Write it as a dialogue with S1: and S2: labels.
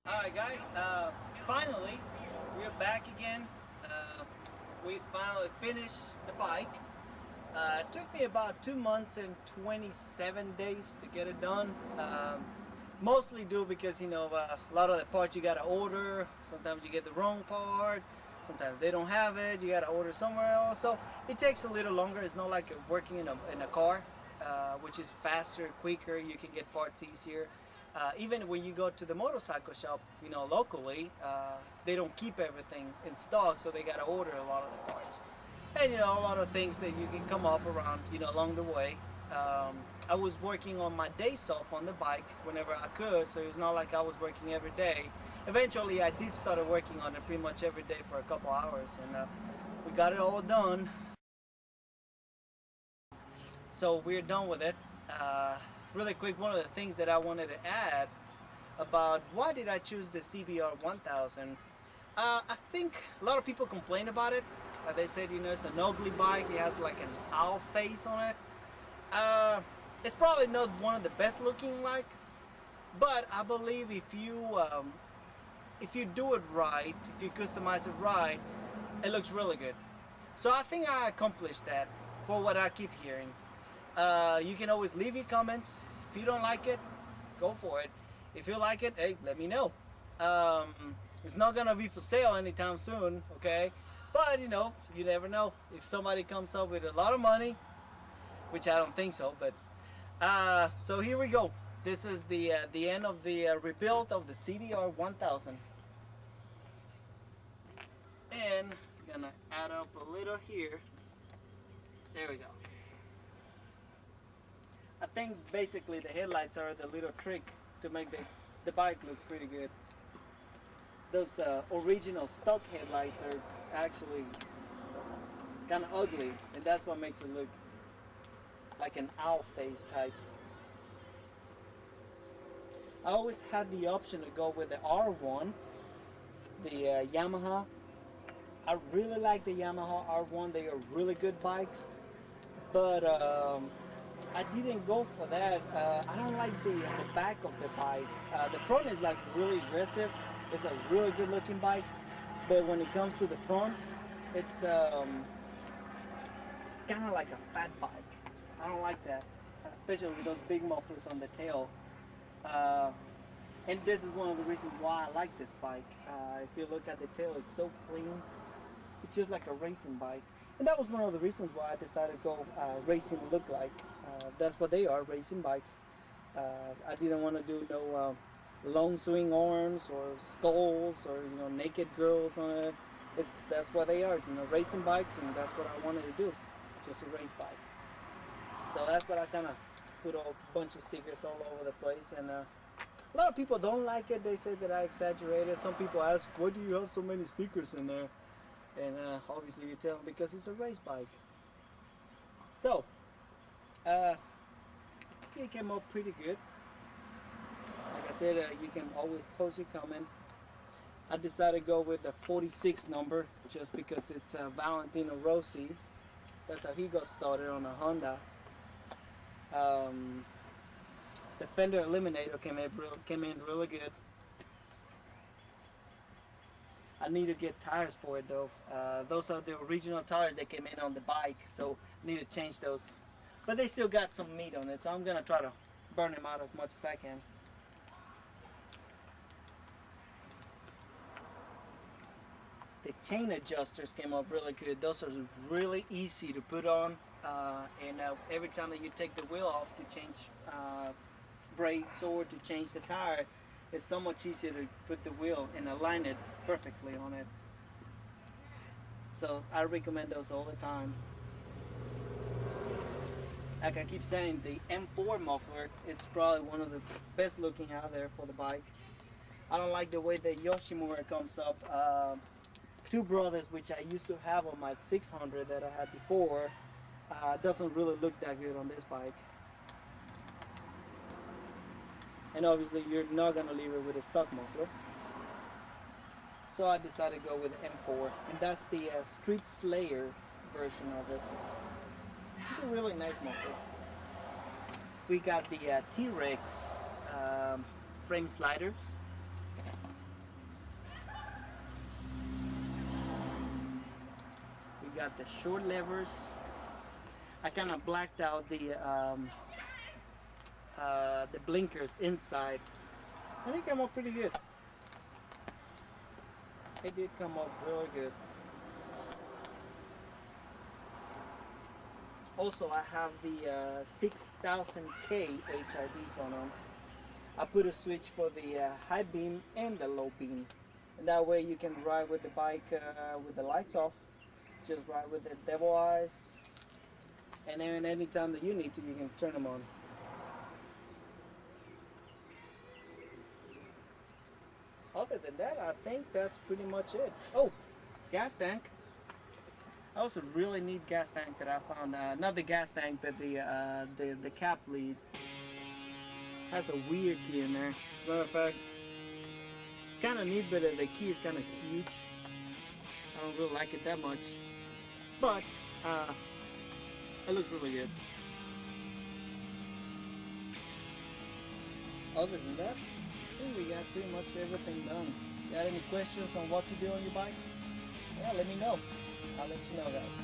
S1: Alright guys, finally we're back again. We finally finished the bike. It took me about 2 months and 27 days to get it done. Mostly due because a lot of the parts you gotta order. Sometimes you get the wrong part, sometimes they don't have it, you gotta order somewhere else. So it takes a little longer. It's not like working in a car, which is faster, quicker, you can get parts easier. Even when you go to the motorcycle shop, locally, they don't keep everything in stock, so they got to order a lot of the parts. And a lot of things that you can come up around, along the way. I was working on my days off on the bike whenever I could, so it's not like I was working every day. Eventually, I did start working on it pretty much every day for a couple hours, and we got it all done. So we're done with it. Really quick, one of the things that I wanted to add about why did I choose the CBR1000. I think a lot of people complain about it. They said it's an ugly bike, it has like an owl face on it. It's probably not one of the best looking like, but I believe if you do it right, if you customize it right, it looks really good. So I think I accomplished that for what I keep hearing. You can always leave your comments. If you don't like it, go for it. If you like it, hey, let me know. It's not gonna be for sale anytime soon, okay? But you never know. If somebody comes up with a lot of money, which I don't think so, but so here we go. This is the end of the rebuild of the CBR1000, and I'm gonna add up a little here. There we go. I think basically the headlights are the little trick to make the bike look pretty good. Those original stock headlights are actually kind of ugly, and that's what makes it look like an owl face type. I always had the option to go with the R1, the Yamaha. I really like the Yamaha R1. They are really good bikes, but I didn't go for that. I don't like the back of the bike. The front is like really aggressive. It's a really good looking bike, but when it comes to the front, it's kind of like a fat bike. I don't like that, especially with those big mufflers on the tail. And this is one of the reasons why I like this bike. If you look at the tail, it's so clean. It's just like a racing bike. And that was one of the reasons why I decided to go racing look like. That's what they are, racing bikes. I didn't want to do no long swing arms or skulls or naked girls on it. That's what they are, racing bikes, and that's what I wanted to do, just a race bike. So that's what I kind of put a bunch of stickers all over the place, and a lot of people don't like it. They say that I exaggerated. Some people ask, why do you have so many stickers in there? And obviously you tell them because it's a race bike. So I think it came out pretty good. Like I said, you can always post your comment. I decided to go with the 46 number just because it's Valentino Rossi. That's how he got started on a Honda. The fender eliminator came in really good. I need to get tires for it though. Those are the original tires that came in on the bike, so I need to change those. But they still got some meat on it, so I'm gonna try to burn them out as much as I can. The chain adjusters came up really good. Those are really easy to put on, and every time that you take the wheel off to change brakes or to change the tire, it's so much easier to put the wheel and align it perfectly on it. So I recommend those all the time. Like I keep saying, the M4 muffler, it's probably one of the best looking out there for the bike. I don't like the way the Yoshimura comes up. Two Brothers, which I used to have on my 600 that I had before, doesn't really look that good on this bike. And obviously you're not going to leave it with a stock muffler. So I decided to go with the M4, and that's the Street Slayer version of it. It's a really nice muffler. We got the T-Rex frame sliders. got the short levers. I kind of blacked out the blinkers inside, and it came out pretty good. It did come out really good. Also, I have the 6000K HIDs on them. I put a switch for the high beam and the low beam, and that way you can ride with the bike with the lights off, just ride with the devil eyes, and then anytime that you need to, you can turn them on. Other than that, I think that's pretty much it. Oh, gas tank. That was a really neat gas tank that I found. Not the gas tank, but the cap lead. Has a weird key in there. As a matter of fact, it's kind of neat, but the key is kind of huge. I don't really like it that much, but it looks really good. Other than that, I think we got pretty much everything done. Got any questions on what to do on your bike? Yeah, let me know. I'll let you know, guys.